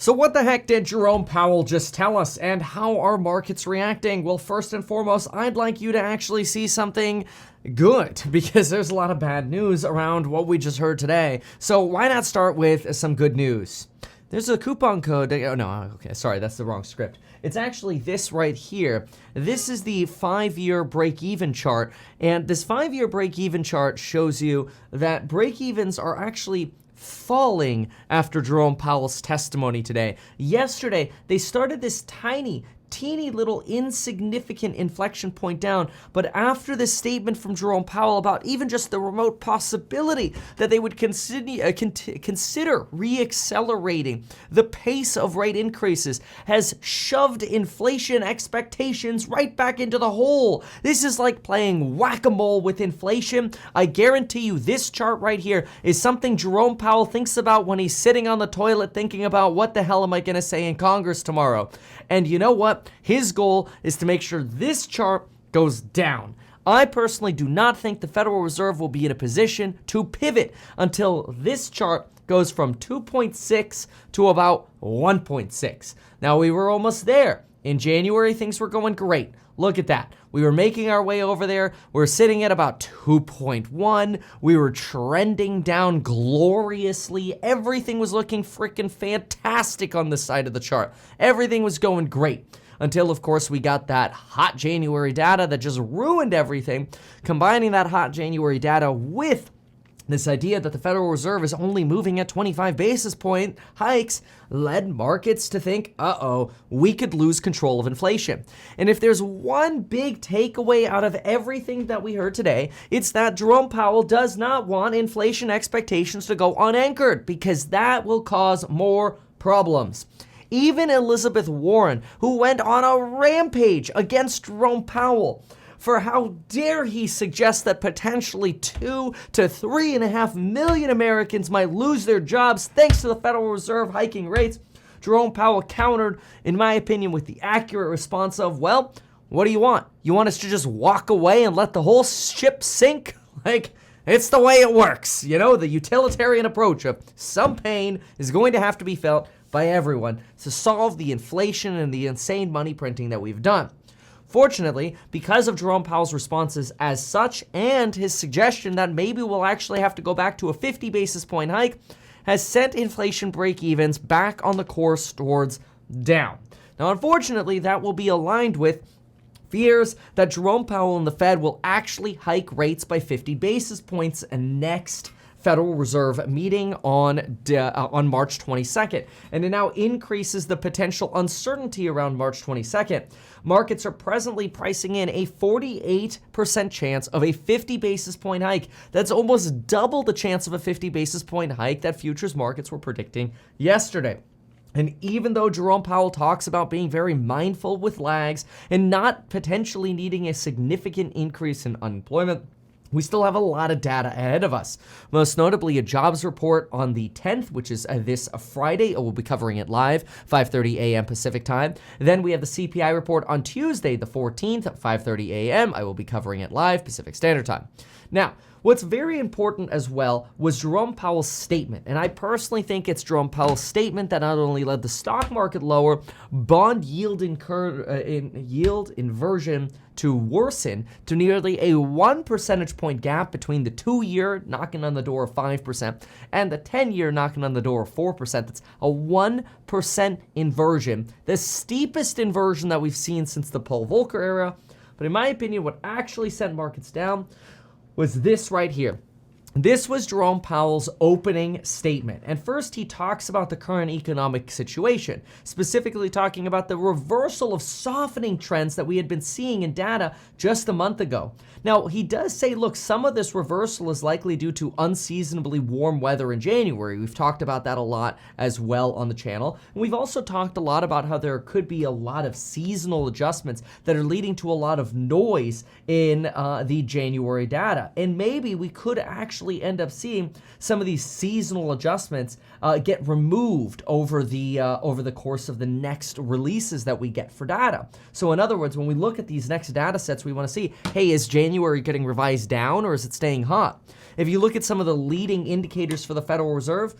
So what the heck did Jerome Powell just tell us, and how are markets reacting? Well, first and foremost, I'd like you to actually see something good, because there's a lot of bad news around what we just heard today. So why not start with some good news? There's a coupon code. Oh, no, okay, sorry, that's the wrong script. It's actually this right here. This is the 5-year break-even chart, and this 5-year break-even chart shows you that break-evens are actually falling after Jerome Powell's testimony today. Yesterday, they started this teeny little insignificant inflection point down, but after this statement from Jerome Powell about even just the remote possibility that they would consider re-accelerating the pace of rate increases, has shoved inflation expectations right back into the hole. This is like playing whack-a-mole with inflation. I guarantee you this chart right here is something Jerome Powell thinks about when he's sitting on the toilet thinking about what the hell am I going to say in Congress tomorrow. And you know what? His goal is to make sure this chart goes down. I personally do not think the Federal Reserve will be in a position to pivot until this chart goes from 2.6 to about 1.6. Now, we were almost there. In January, things were going great. Look at that. We were making our way over there. We're sitting at about 2.1. We were trending down gloriously. Everything was looking freaking fantastic on this side of the chart. Everything was going great. Until, of course, we got that hot January data that just ruined everything. Combining that hot January data with this idea that the Federal Reserve is only moving at 25 basis point hikes led markets to think, we could lose control of inflation. And if there's one big takeaway out of everything that we heard today, it's that Jerome Powell does not want inflation expectations to go unanchored, because that will cause more problems. Even Elizabeth Warren, who went on a rampage against Jerome Powell, for how dare he suggest that potentially 2 to 3.5 million Americans might lose their jobs thanks to the Federal Reserve hiking rates. Jerome Powell countered, in my opinion, with the accurate response of, well, what do you want? You want us to just walk away and let the whole ship sink? Like, it's the way it works. You know, the utilitarian approach of some pain is going to have to be felt by everyone to solve the inflation and the insane money printing that we've done. Fortunately, because of Jerome Powell's responses as such, and his suggestion that maybe we'll actually have to go back to a 50 basis point hike, has sent inflation break-evens back on the course towards down. Now, unfortunately, that will be aligned with fears that Jerome Powell and the Fed will actually hike rates by 50 basis points next Federal Reserve meeting on March 22nd, and it now increases the potential uncertainty around March 22nd. Markets are presently pricing in a 48% chance of a 50 basis point hike. That's almost double the chance of a 50 basis point hike that futures markets were predicting yesterday. And even though Jerome Powell talks about being very mindful with lags and not potentially needing a significant increase in unemployment, we still have a lot of data ahead of us. Most notably, a jobs report on the 10th, which is this Friday. We'll be covering it live, 5:30 a.m. Pacific time. Then we have the CPI report on Tuesday, the 14th, at 5:30 a.m. I will be covering it live, Pacific Standard Time. Now, what's very important as well was Jerome Powell's statement. And I personally think it's Jerome Powell's statement that not only led the stock market lower, bond yield inversion to worsen to nearly a 1 percentage point gap between the 2-year knocking on the door of 5% and the 10-year knocking on the door of 4%. That's a 1% inversion, the steepest inversion that we've seen since the Paul Volcker era. But in my opinion, what actually sent markets down was this right here. This was Jerome Powell's opening statement. And first, he talks about the current economic situation, specifically talking about the reversal of softening trends that we had been seeing in data just a month ago. Now, he does say, look, some of this reversal is likely due to unseasonably warm weather in January. We've talked about that a lot as well on the channel. And we've also talked a lot about how there could be a lot of seasonal adjustments that are leading to a lot of noise in the January data. And maybe we could actually end up seeing some of these seasonal adjustments get removed over the course of the next releases that we get for data. So in other words, when we look at these next data sets, we want to see, hey, is January getting revised down or is it staying hot? If you look at some of the leading indicators for the Federal Reserve,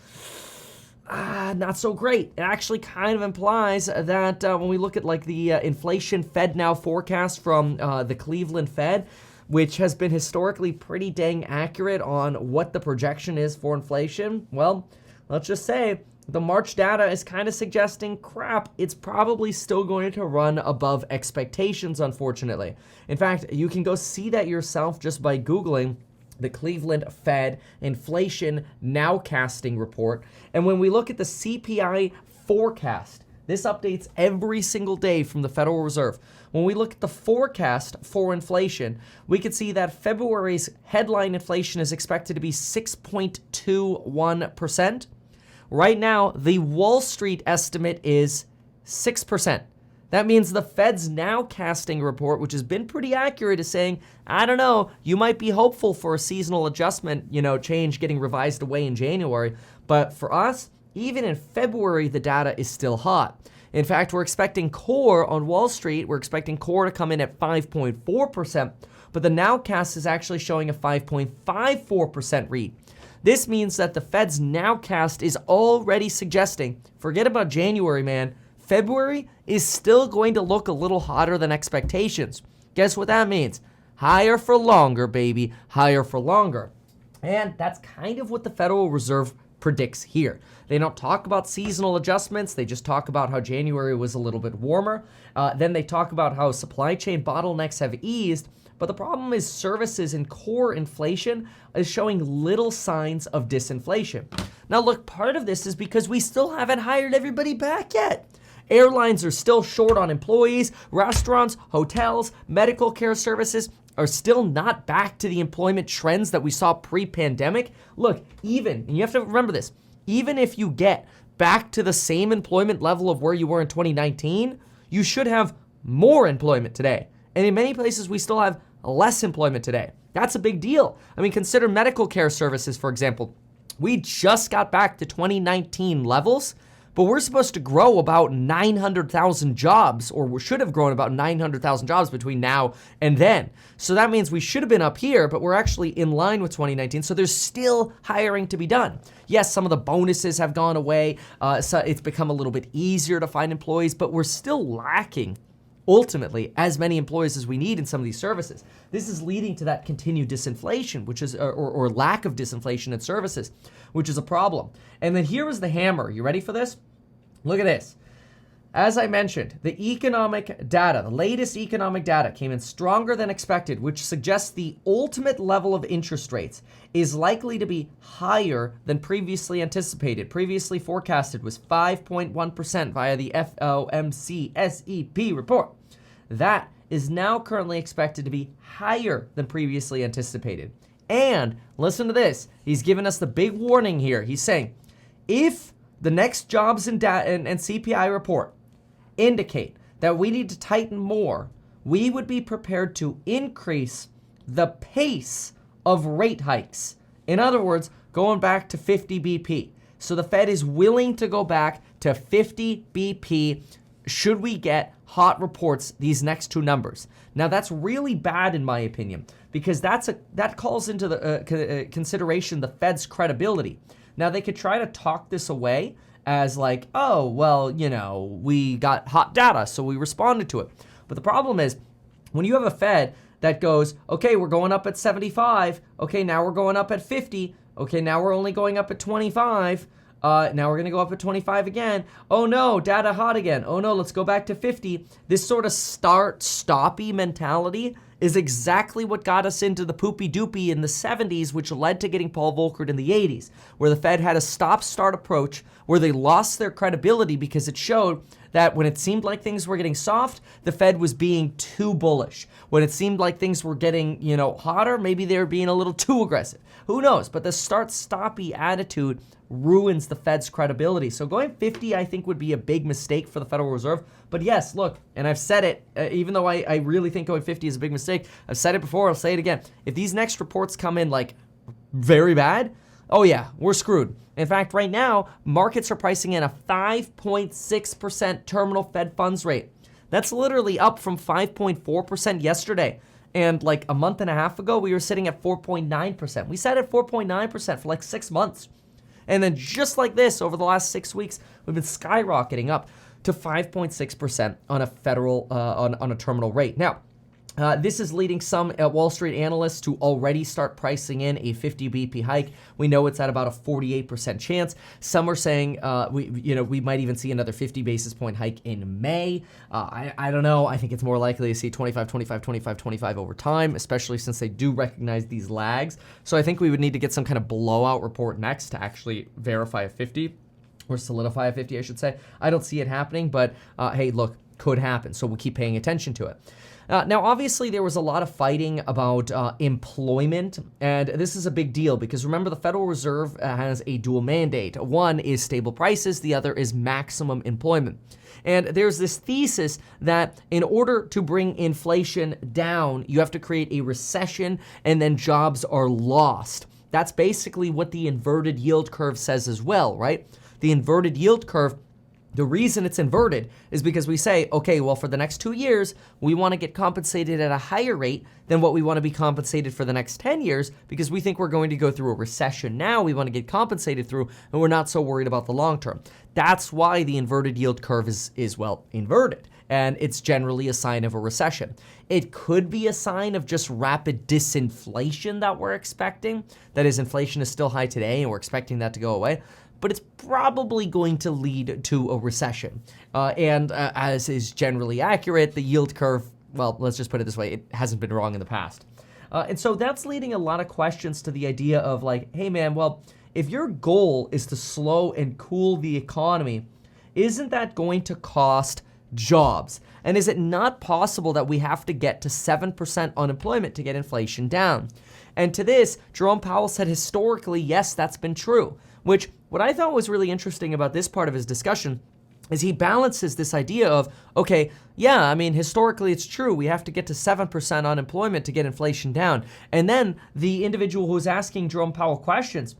not so great. It actually kind of implies that when we look at like the inflation Fed now forecast from the Cleveland Fed, which has been historically pretty dang accurate on what the projection is for inflation, well, let's just say the March data is kind of suggesting, crap, it's probably still going to run above expectations, unfortunately. In fact, you can go see that yourself just by Googling the Cleveland Fed inflation nowcasting report. And when we look at the CPI forecast, this updates every single day from the Federal Reserve. When we look at the forecast for inflation, we can see that February's headline inflation is expected to be 6.21%. Right now, the Wall Street estimate is 6%. That means the Fed's nowcasting report, which has been pretty accurate, is saying, I don't know, you might be hopeful for a seasonal adjustment, change getting revised away in January. But for us, even in February, the data is still hot. In fact, we're expecting core on Wall Street, we're expecting core to come in at 5.4%, but the nowcast is actually showing a 5.54% read. This means that the Fed's nowcast is already suggesting, forget about January, man, February is still going to look a little hotter than expectations. Guess what that means? Higher for longer, baby. Higher for longer. And that's kind of what the Federal Reserve predicts here. They don't talk about seasonal adjustments. They just talk about how January was a little bit warmer. Then they talk about how supply chain bottlenecks have eased. But the problem is services and core inflation is showing little signs of disinflation. Now, look, part of this is because we still haven't hired everybody back yet. Airlines are still short on employees. Restaurants, hotels, medical care services are still not back to the employment trends that we saw pre-pandemic. Look, and you have to remember this, even if you get back to the same employment level of where you were in 2019, you should have more employment today. And in many places, we still have less employment today. That's a big deal. I mean, consider medical care services, for example. We just got back to 2019 levels, but we're supposed to grow about 900,000 jobs, or we should have grown about 900,000 jobs between now and then. So that means we should have been up here, but we're actually in line with 2019. So there's still hiring to be done. Yes, some of the bonuses have gone away. So it's become a little bit easier to find employees, but we're still lacking ultimately as many employees as we need in some of these services. This is leading to that continued disinflation, which is, or lack of disinflation in services, which is a problem. And then here is the hammer. You ready for this? Look at this. As I mentioned, the economic data, the latest economic data came in stronger than expected, which suggests the ultimate level of interest rates is likely to be higher than previously anticipated. Previously forecasted was 5.1% via the FOMC SEP report. That is now currently expected to be higher than previously anticipated. And listen to this. He's given us the big warning here. He's saying, if the next jobs and CPI report indicate that we need to tighten more, we would be prepared to increase the pace of rate hikes. In other words, going back to 50 BP. So the Fed is willing to go back to 50 BP should we get hot reports these next two numbers. Now that's really bad in my opinion, because that calls into the consideration the Fed's credibility. Now they could try to talk this away as like, oh, well, we got hot data, so we responded to it. But the problem is, when you have a Fed that goes, okay, we're going up at 75, okay, now we're going up at 50, okay, now we're only going up at 25, now we're gonna go up at 25 again, oh no, data hot again, oh no, let's go back to 50. This sort of start-stoppy mentality is exactly what got us into the poopy-doopy in the 70s, which led to getting Paul Volcker in the 80s, where the Fed had a stop-start approach where they lost their credibility because it showed that when it seemed like things were getting soft, the Fed was being too bullish. When it seemed like things were getting, hotter, maybe they were being a little too aggressive. Who knows? But the start-stoppy attitude ruins the Fed's credibility. So going 50, I think, would be a big mistake for the Federal Reserve. But yes, look, and I've said it, even though I really think going 50 is a big mistake, I've said it before, I'll say it again. If these next reports come in like very bad, oh yeah, we're screwed. In fact, right now, markets are pricing in a 5.6% terminal Fed funds rate. That's literally up from 5.4% yesterday. And like a month and a half ago, we were sitting at 4.9%. We sat at 4.9% for like 6 months. And then just like this, over the last 6 weeks, we've been skyrocketing up to 5.6% on a federal, on a terminal rate. Now, this is leading some Wall Street analysts to already start pricing in a 50 BP hike. We know it's at about a 48% chance. Some are saying we might even see another 50 basis point hike in May. I don't know. I think it's more likely to see 25, 25, 25, 25 over time, especially since they do recognize these lags. So I think we would need to get some kind of blowout report next to actually verify a 50 or solidify a 50, I should say. I don't see it happening, but hey, look, could happen. So we'll keep paying attention to it. Now, obviously, there was a lot of fighting about employment, and this is a big deal because remember, the Federal Reserve has a dual mandate. One is stable prices, the other is maximum employment. And there's this thesis that in order to bring inflation down, you have to create a recession and then jobs are lost. That's basically what the inverted yield curve says as well, right? The inverted yield curve, the reason it's inverted is because we say, okay, well, for the next 2 years, we want to get compensated at a higher rate than what we want to be compensated for the next 10 years because we think we're going to go through a recession now. We want to get compensated through, and we're not so worried about the long term. That's why the inverted yield curve is inverted, and it's generally a sign of a recession. It could be a sign of just rapid disinflation that we're expecting. That is, inflation is still high today, and we're expecting that to go away. But it's probably going to lead to a recession. And as is generally accurate, the yield curve, well, let's just put it this way, it hasn't been wrong in the past. And so that's leading a lot of questions to the idea of like, hey man, well, if your goal is to slow and cool the economy, isn't that going to cost jobs? And is it not possible that we have to get to 7% unemployment to get inflation down? And to this, Jerome Powell said historically, yes, that's been true. Which, what I thought was really interesting about this part of his discussion is he balances this idea of, okay, yeah, I mean, historically it's true. We have to get to 7% unemployment to get inflation down. And then the individual who's asking Jerome Powell questions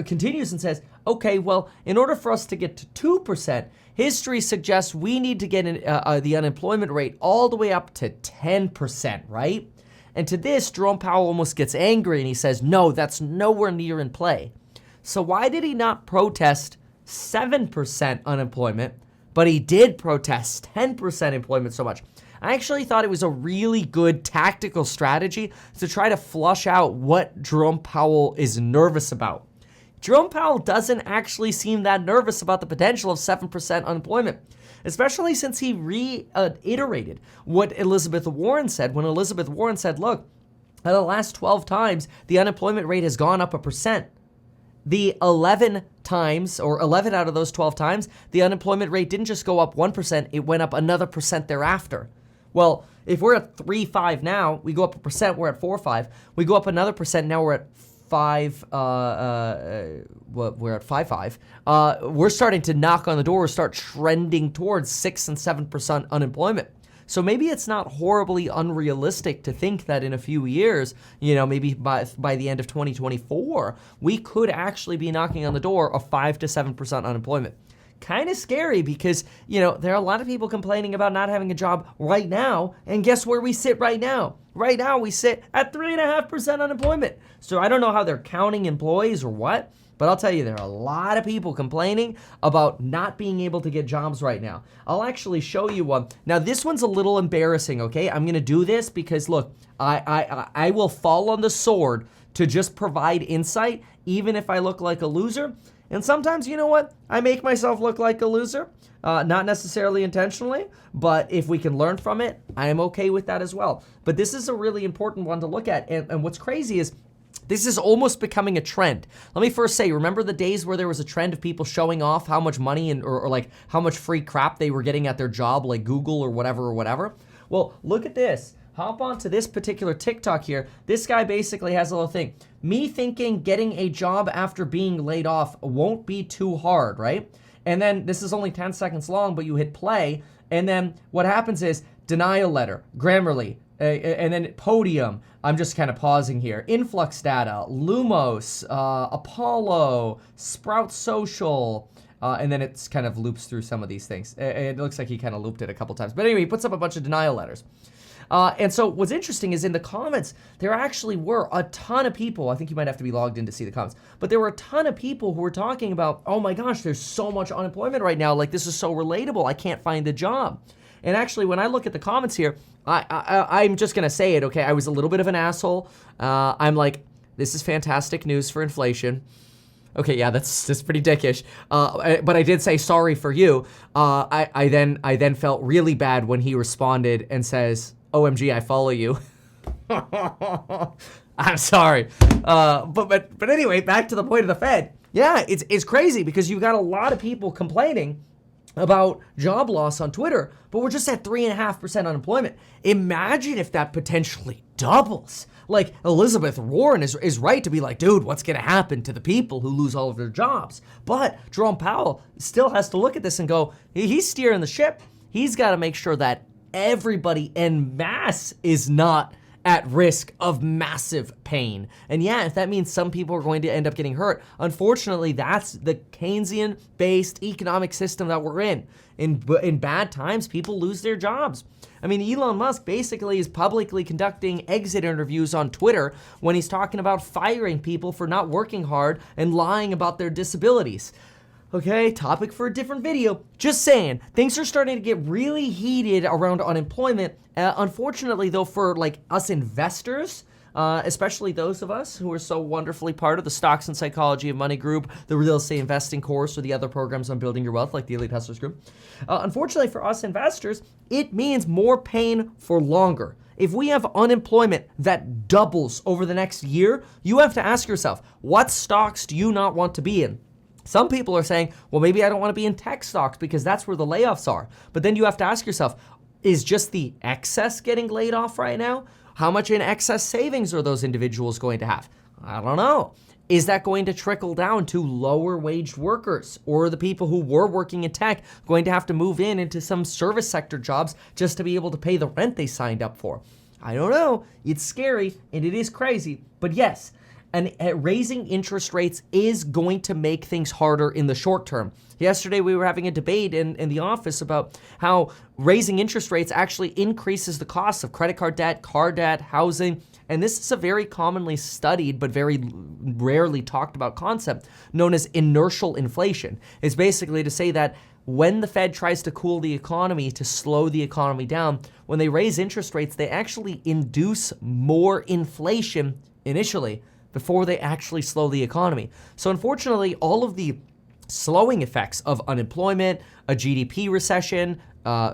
continues and says, okay, well, in order for us to get to 2%, history suggests we need to get the unemployment rate all the way up to 10%, right? And to this, Jerome Powell almost gets angry and he says, no, that's nowhere near in play. So why did he not protest 7% unemployment, but he did protest 10% employment so much? I actually thought it was a really good tactical strategy to try to flush out what Jerome Powell is nervous about. Jerome Powell doesn't actually seem that nervous about the potential of 7% unemployment, especially since he reiterated what Elizabeth Warren said when Elizabeth Warren said, look, in the last 12 times, the unemployment rate has gone up 1%. The 11 times, or 11 out of those 12 times, the unemployment rate didn't just go up 1%, it went up another percent thereafter. Well, if we're at 3.5 now, we go up 1%, we're at 4.5. We go up another percent, now we're at 5.5. We're starting to knock on the door, start trending towards 6 and 7% unemployment. So maybe it's not horribly unrealistic to think that in a few years, maybe by the end of 2024, we could actually be knocking on the door of 5 to 7% unemployment. Kind of scary because, there are a lot of people complaining about not having a job right now. And guess where we sit right now? Right now, we sit at 3.5% unemployment. So I don't know how they're counting employees or what. But I'll tell you, there are a lot of people complaining about not being able to get jobs right now. I'll actually show you one. Now, this one's a little embarrassing, okay? I'm going to do this because, look, I will fall on the sword to just provide insight, even if I look like a loser. And sometimes, you know what? I make myself look like a loser. Not necessarily intentionally, but if we can learn from it, I am okay with that as well. But this is a really important one to look at. And what's crazy is, this is almost becoming a trend. Let me first say, remember the days where there was a trend of people showing off how much money or like how much free crap they were getting at their job, like Google or whatever? Well, look at this. Hop onto this particular TikTok here. This guy basically has a little thing. Me thinking getting a job after being laid off won't be too hard, right? And then this is only 10 seconds long, but you hit play. And then what happens is denial letter, Grammarly, and then Podium. I'm just kind of pausing here. Influx Data, Lumos, Apollo, Sprout Social, And then it's kind of loops through some of these things. It looks like he kind of looped it a couple times. But anyway, he puts up a bunch of denial letters. And so what's interesting is in the comments, there actually were a ton of people. I think you might have to be logged in to see the comments. But there were a ton of people who were talking about, oh my gosh, there's so much unemployment right now. Like, this is so relatable. I can't find a job. And actually, when I look at the comments here, I'm just going to say it, okay? I was a little bit of an asshole. I'm like, this is fantastic news for inflation. Okay, yeah, that's pretty dickish. But I did say sorry for you. I then felt really bad when he responded and says, OMG, I follow you. I'm sorry. But anyway, back to the point of the Fed. Yeah, it's crazy because you've got a lot of people complaining about job loss on Twitter, but we're just at 3.5% unemployment. Imagine if that potentially doubles. Like, Elizabeth Warren is right to be like, dude, what's going to happen to the people who lose all of their jobs? But Jerome Powell still has to look at this and go, he's steering the ship. He's got to make sure that everybody en masse is not at risk of massive pain. And yeah, if that means some people are going to end up getting hurt, unfortunately, that's the Keynesian-based economic system that we're in. In bad times, people lose their jobs. I mean, Elon Musk basically is publicly conducting exit interviews on Twitter when he's talking about firing people for not working hard and lying about their disabilities. Okay, topic for a different video. Just saying, things are starting to get really heated around unemployment. Unfortunately, though, for like us investors, especially those of us who are so wonderfully part of the Stocks and Psychology of Money group, the Real Estate Investing course, or the other programs on building your wealth, like the Elite Hustlers group. Unfortunately, for us investors, it means more pain for longer. If we have unemployment that doubles over the next year, you have to ask yourself, what stocks do you not want to be in? Some people are saying, well, maybe I don't want to be in tech stocks because that's where the layoffs are. But then you have to ask yourself, is just the excess getting laid off right now? How much in excess savings are those individuals going to have? I don't know. Is that going to trickle down to lower wage workers, or the people who were working in tech going to have to move into some service sector jobs just to be able to pay the rent they signed up for? I don't know. It's scary and it is crazy, but yes. And raising interest rates is going to make things harder in the short term. Yesterday, we were having a debate in the office about how raising interest rates actually increases the cost of credit card debt, car debt, housing. And this is a very commonly studied but very rarely talked about concept known as inertial inflation. It's basically to say that when the Fed tries to cool the economy, to slow the economy down, when they raise interest rates, they actually induce more inflation initially before they actually slow the economy. So unfortunately, all of the slowing effects of unemployment, a GDP recession,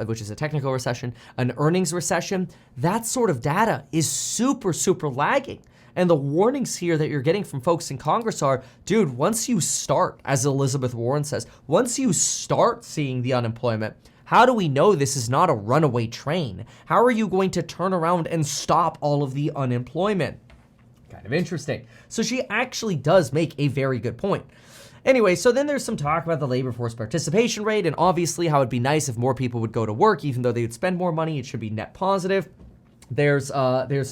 which is a technical recession, an earnings recession, that sort of data is super, super lagging. And the warnings here that you're getting from folks in Congress are, dude, once you start, as Elizabeth Warren says, once you start seeing the unemployment, how do we know this is not a runaway train? How are you going to turn around and stop all of the unemployment? Kind of interesting. So she actually does make a very good point. Anyway, so then there's some talk about the labor force participation rate, and obviously how it'd be nice if more people would go to work, even though they would spend more money, it should be net positive. There's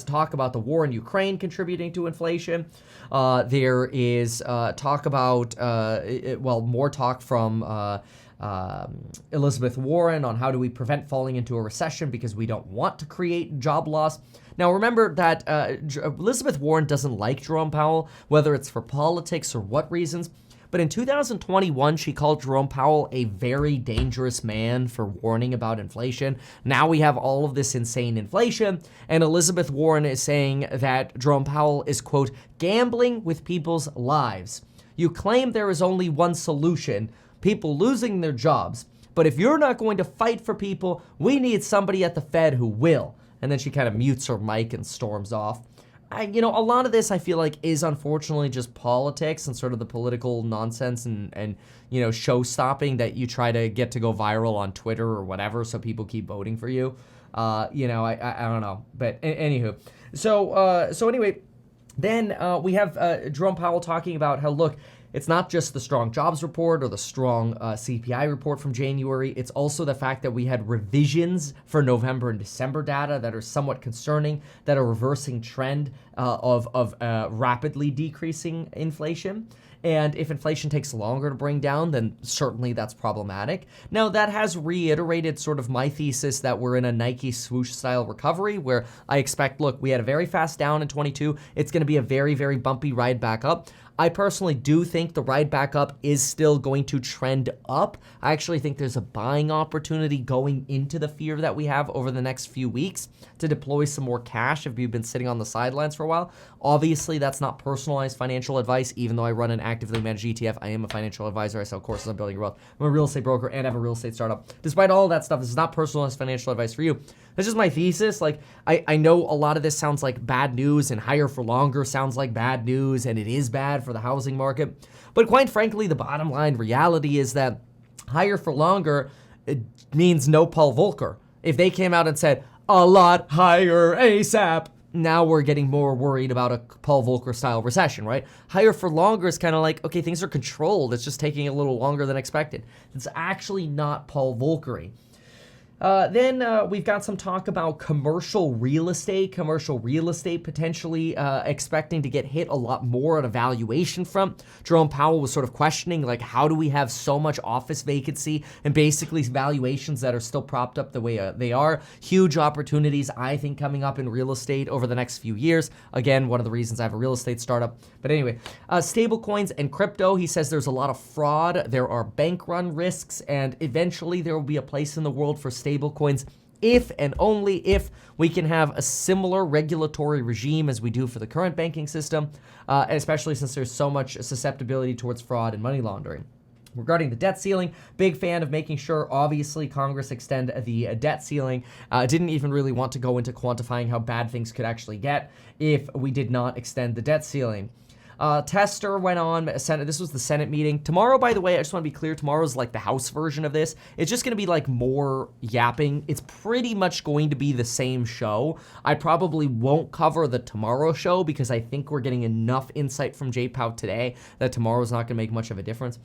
talk about the war in Ukraine contributing to inflation. There is talk about, more talk from Elizabeth Warren on how do we prevent falling into a recession because we don't want to create job loss. Now, remember that Elizabeth Warren doesn't like Jerome Powell, whether it's for politics or what reasons. But in 2021, she called Jerome Powell a very dangerous man for warning about inflation. Now we have all of this insane inflation, and Elizabeth Warren is saying that Jerome Powell is, quote, gambling with people's lives. You claim there is only one solution, people losing their jobs. But if you're not going to fight for people, we need somebody at the Fed who will. And then she kind of mutes her mic and storms off. A lot of this I feel like is unfortunately just politics and sort of the political nonsense and show stopping that you try to get to go viral on Twitter or whatever so people keep voting for you. I don't know. But anywho. So anyway, then we have Jerome Powell talking about how, look, it's not just the strong jobs report or the strong CPI report from January. It's also the fact that we had revisions for November and December data that are somewhat concerning, that are reversing trend of rapidly decreasing inflation. And if inflation takes longer to bring down, then certainly that's problematic. Now, that has reiterated sort of my thesis that we're in a Nike swoosh style recovery where I expect, look, we had a very fast down in 22. It's going to be a very, very bumpy ride back up. I personally do think the ride back up is still going to trend up. I actually think there's a buying opportunity going into the fear that we have over the next few weeks to deploy some more cash if you've been sitting on the sidelines for a while. Obviously, that's not personalized financial advice, even though I run an actively managed ETF. I am a financial advisor. I sell courses on building wealth. I'm a real estate broker and have a real estate startup. Despite all of that stuff, this is not personalized financial advice for you. That's just my thesis. Like, I know a lot of this sounds like bad news, and higher for longer sounds like bad news, and it is bad for the housing market. But quite frankly, the bottom line reality is that higher for longer it means no Paul Volcker. If they came out and said, a lot higher ASAP, now we're getting more worried about a Paul Volcker style recession, right? Higher for longer is kind of like, okay, things are controlled. It's just taking a little longer than expected. It's actually not Paul Volcker-y. Then we've got some talk about commercial real estate potentially expecting to get hit a lot more on a valuation front. Jerome Powell was sort of questioning, like, how do we have so much office vacancy and basically valuations that are still propped up the way they are? Huge opportunities, I think, coming up in real estate over the next few years. Again, one of the reasons I have a real estate startup. But anyway, stable coins and crypto, he says there's a lot of fraud. There are bank run risks, and eventually there will be a place in the world for stable coins if and only if we can have a similar regulatory regime as we do for the current banking system, especially since there's so much susceptibility towards fraud and money laundering. Regarding the debt ceiling, big fan of making sure, obviously, Congress extend the debt ceiling. Didn't even really want to go into quantifying how bad things could actually get if we did not extend the debt ceiling. Tester went on, Senate. This was the Senate meeting. Tomorrow, by the way, I just want to be clear, tomorrow's like the House version of this. It's just going to be like more yapping. It's pretty much going to be the same show. I probably won't cover the tomorrow show because I think we're getting enough insight from JPOW today that tomorrow's not going to make much of a difference.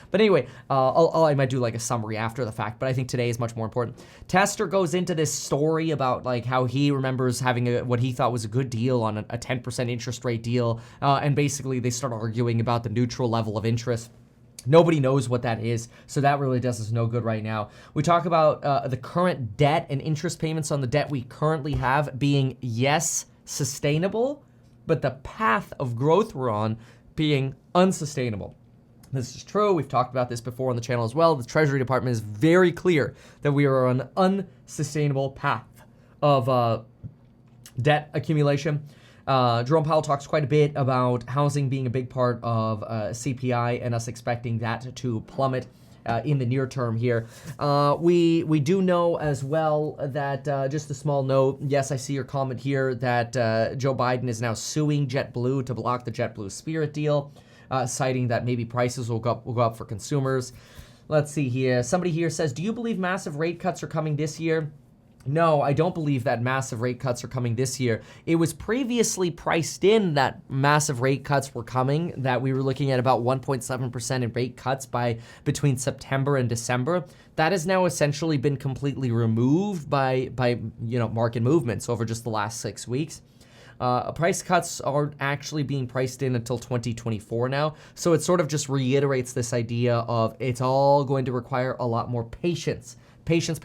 But anyway, I might do like a summary after the fact, but I think today is much more important. Tester goes into this story about like how he remembers having what he thought was a good deal on a 10% interest rate deal, and basically they start arguing about the neutral level of interest. Nobody knows what that is, so that really does us no good right now. We talk about the current debt and interest payments on the debt we currently have being, yes, sustainable, but the path of growth we're on being unsustainable. This is true. We've talked about this before on the channel as well. The Treasury Department is very clear that we are on an unsustainable path of debt accumulation. Jerome Powell talks quite a bit about housing being a big part of CPI and us expecting that to plummet in the near term here. We do know as well that, just a small note, yes, I see your comment here that Joe Biden is now suing JetBlue to block the JetBlue Spirit deal. Citing that maybe prices will go up for consumers. Let's see here. Somebody here says, do you believe massive rate cuts are coming this year? No, I don't believe that massive rate cuts are coming this year. It was previously priced in that massive rate cuts were coming, that we were looking at about 1.7% in rate cuts by between September and December. That has now essentially been completely removed by market movements over just the last 6 weeks. Price cuts aren't actually being priced in until 2024 now. So it sort of just reiterates this idea of it's all going to require a lot more patience. Patience.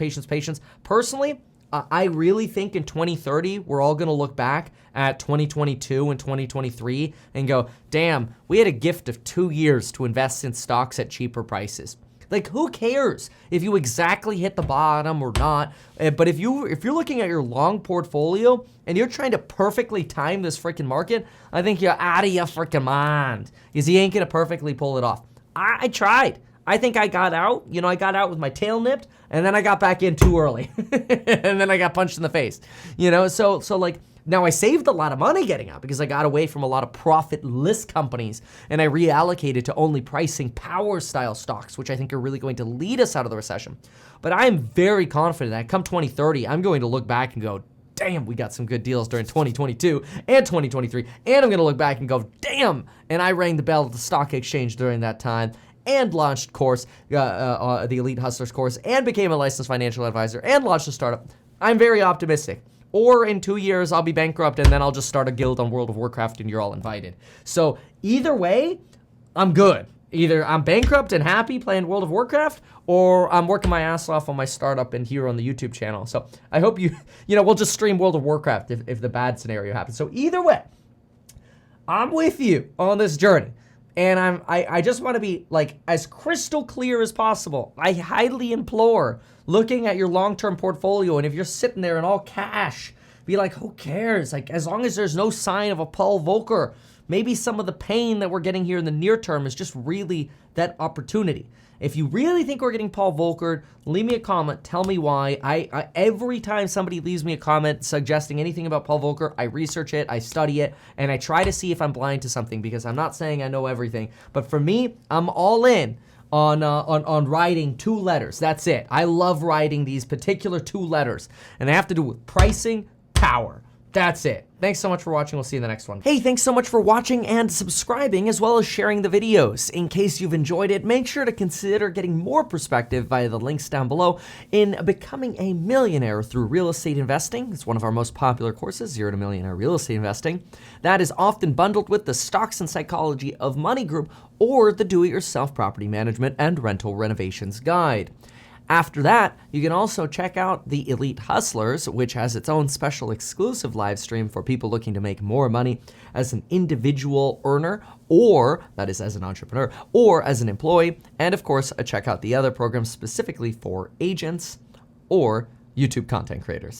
Personally, I really think in 2030, we're all going to look back at 2022 and 2023 and go, damn, we had a gift of 2 years to invest in stocks at cheaper prices. Like, who cares if you exactly hit the bottom or not? But if you're looking at your long portfolio and you're trying to perfectly time this freaking market, I think you're out of your freaking mind, because you ain't gonna perfectly pull it off. I tried. I think I got out. I got out with my tail nipped, and then I got back in too early, and then I got punched in the face. So like. Now, I saved a lot of money getting out because I got away from a lot of profitless companies and I reallocated to only pricing power-style stocks, which I think are really going to lead us out of the recession. But I am very confident that come 2030, I'm going to look back and go, damn, we got some good deals during 2022 and 2023. And I'm going to look back and go, damn, and I rang the bell at the stock exchange during that time and launched course, the Elite Hustlers course, and became a licensed financial advisor and launched a startup. I'm very optimistic. Or in 2 years, I'll be bankrupt and then I'll just start a guild on World of Warcraft and you're all invited. So either way, I'm good. Either I'm bankrupt and happy playing World of Warcraft, or I'm working my ass off on my startup and here on the YouTube channel. So I hope we'll just stream World of Warcraft if the bad scenario happens. So either way, I'm with you on this journey. And I just want to be like as crystal clear as possible. I highly implore looking at your long-term portfolio, and if you're sitting there in all cash, be like, who cares? Like, as long as there's no sign of a Paul Volcker, maybe some of the pain that we're getting here in the near term is just really that opportunity. If you really think we're getting Paul Volcker, leave me a comment. Tell me why. I every time somebody leaves me a comment suggesting anything about Paul Volcker, I research it, I study it, and I try to see if I'm blind to something, because I'm not saying I know everything. But for me, I'm all in on writing 2 letters. That's it. I love writing these particular 2 letters, and they have to do with pricing power. That's it. Thanks so much for watching. We'll see you in the next one. Hey, thanks so much for watching and subscribing, as well as sharing the videos. In case you've enjoyed it, make sure to consider getting more perspective via the links down below in becoming a millionaire through real estate investing. It's one of our most popular courses, 0 to Millionaire Real Estate Investing. That is often bundled with the Stocks and Psychology of Money group or the Do-It-Yourself Property Management and Rental Renovations Guide. After that, you can also check out the Elite Hustlers, which has its own special exclusive live stream for people looking to make more money as an individual earner, or that is as an entrepreneur, or as an employee. And of course, check out the other programs specifically for agents or YouTube content creators.